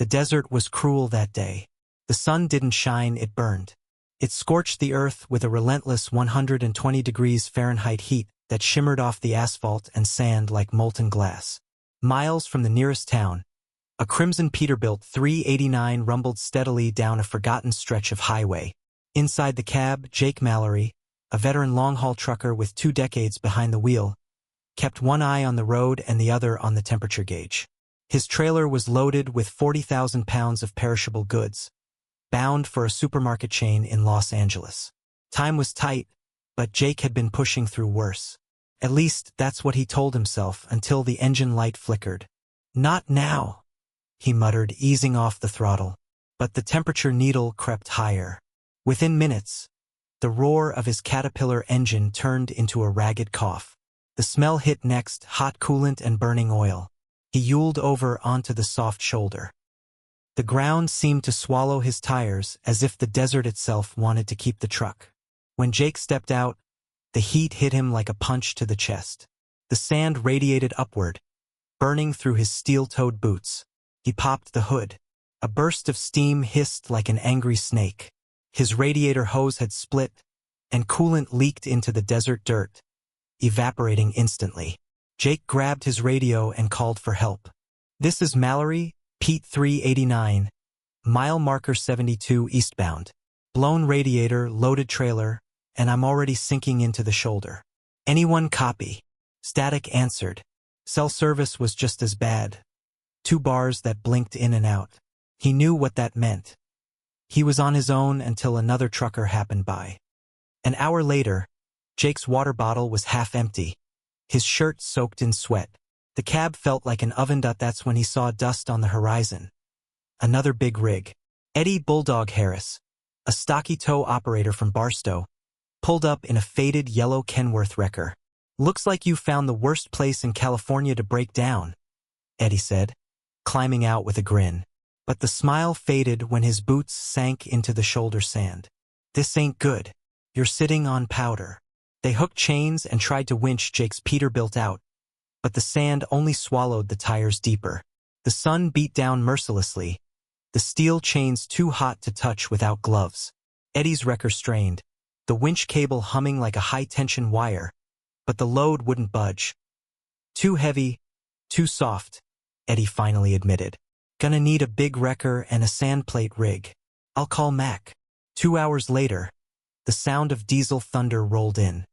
The desert was cruel that day. The sun didn't shine, it burned. It scorched the earth with a relentless 120 degrees Fahrenheit heat that shimmered off the asphalt and sand like molten glass. Miles from the nearest town, a crimson Peterbilt 389 rumbled steadily down a forgotten stretch of highway. Inside the cab, Jake Mallory, a veteran long-haul trucker with 2 decades behind the wheel, kept one eye on the road and the other on the temperature gauge. His trailer was loaded with 40,000 pounds of perishable goods, bound for a supermarket chain in Los Angeles. Time was tight, but Jake had been pushing through worse. At least that's what he told himself until the engine light flickered. "Not now," he muttered, easing off the throttle. But the temperature needle crept higher. Within minutes, the roar of his Caterpillar engine turned into a ragged cough. The smell hit next, hot coolant and burning oil. He yuled over onto the soft shoulder. The ground seemed to swallow his tires as if the desert itself wanted to keep the truck. When Jake stepped out, the heat hit him like a punch to the chest. The sand radiated upward, burning through his steel-toed boots. He popped the hood. A burst of steam hissed like an angry snake. His radiator hose had split, and coolant leaked into the desert dirt, evaporating instantly. Jake grabbed his radio and called for help. "This is Mallory, Pete 389, mile marker 72 eastbound. Blown radiator, loaded trailer, and I'm already sinking into the shoulder. Anyone copy?" Static answered. Cell service was just as bad. 2 bars that blinked in and out. He knew what that meant. He was on his own until another trucker happened by. An hour later, Jake's water bottle was half empty, his shirt soaked in sweat. The cab felt like an oven. That's when he saw dust on the horizon. Another big rig. Eddie Bulldog Harris, a stocky tow operator from Barstow, pulled up in a faded yellow Kenworth wrecker. "Looks like you found the worst place in California to break down," Eddie said, climbing out with a grin. But the smile faded when his boots sank into the shoulder sand. "This ain't good. You're sitting on powder." They hooked chains and tried to winch Jake's Peterbilt out, but the sand only swallowed the tires deeper. The sun beat down mercilessly, the steel chains too hot to touch without gloves. Eddie's wrecker strained, the winch cable humming like a high-tension wire, but the load wouldn't budge. "Too heavy, too soft," Eddie finally admitted. "Gonna need a big wrecker and a sandplate rig. I'll call Mac." 2 hours later, the sound of diesel thunder rolled in.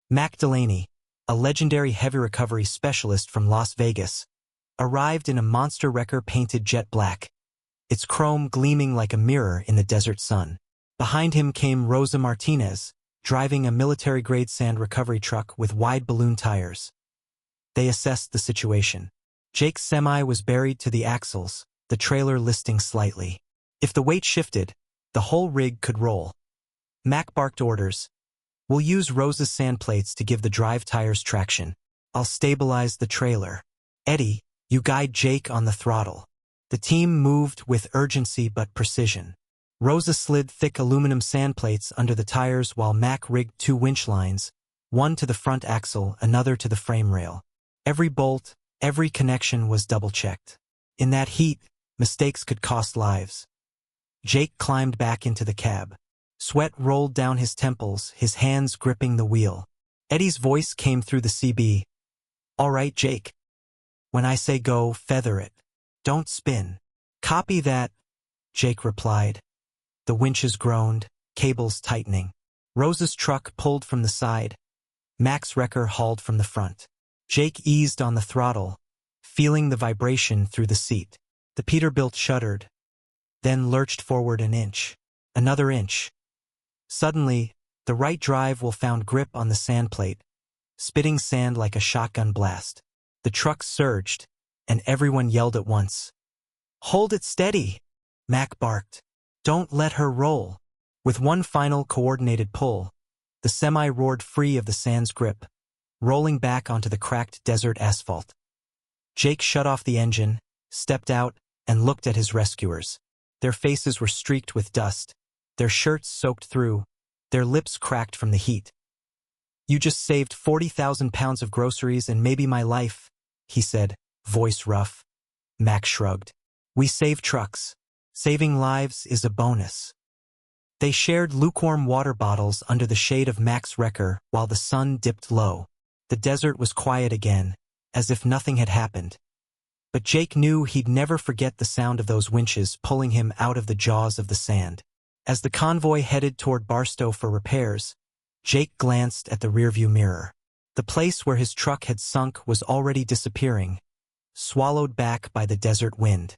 Mac Delaney, a legendary heavy recovery specialist from Las Vegas, arrived in a monster wrecker painted jet black, its chrome gleaming like a mirror in the desert sun. Behind him came Rosa Martinez, driving a military-grade sand recovery truck with wide balloon tires. They assessed the situation. Jake's semi was buried to the axles, the trailer listing slightly. If the weight shifted, the whole rig could roll. Mac barked orders. "We'll use Rosa's sand plates to give the drive tires traction. I'll stabilize the trailer. Eddie, you guide Jake on the throttle." The team moved with urgency but precision. Rosa slid thick aluminum sand plates under the tires while Mac rigged 2 winch lines, one to the front axle, another to the frame rail. Every bolt, every connection was double-checked. In that heat, mistakes could cost lives. Jake climbed back into the cab. Sweat rolled down his temples, his hands gripping the wheel. Eddie's voice came through the CB. "All right, Jake. When I say go, feather it. Don't spin." "Copy that," Jake replied. The winches groaned, cables tightening. Rosa's truck pulled from the side. Mac's wrecker hauled from the front. Jake eased on the throttle, feeling the vibration through the seat. The Peterbilt shuddered, then lurched forward an inch. Another inch. Suddenly, the right drive wheel found grip on the sand plate, spitting sand like a shotgun blast. The truck surged, and everyone yelled at once. "Hold it steady," Mac barked. "Don't let her roll." With one final coordinated pull, the semi roared free of the sand's grip, rolling back onto the cracked desert asphalt. Jake shut off the engine, stepped out, and looked at his rescuers. Their faces were streaked with dust, their shirts soaked through, their lips cracked from the heat. "You just saved 40,000 pounds of groceries and maybe my life," he said, voice rough. Mac shrugged. We save trucks. Saving lives is a bonus. They shared lukewarm water bottles under the shade of Mac's wrecker while the sun dipped low. The desert was quiet again, as if nothing had happened. But Jake knew he'd never forget the sound of those winches pulling him out of the jaws of the sand. As the convoy headed toward Barstow for repairs, Jake glanced at the rearview mirror. The place where his truck had sunk was already disappearing, swallowed back by the desert wind.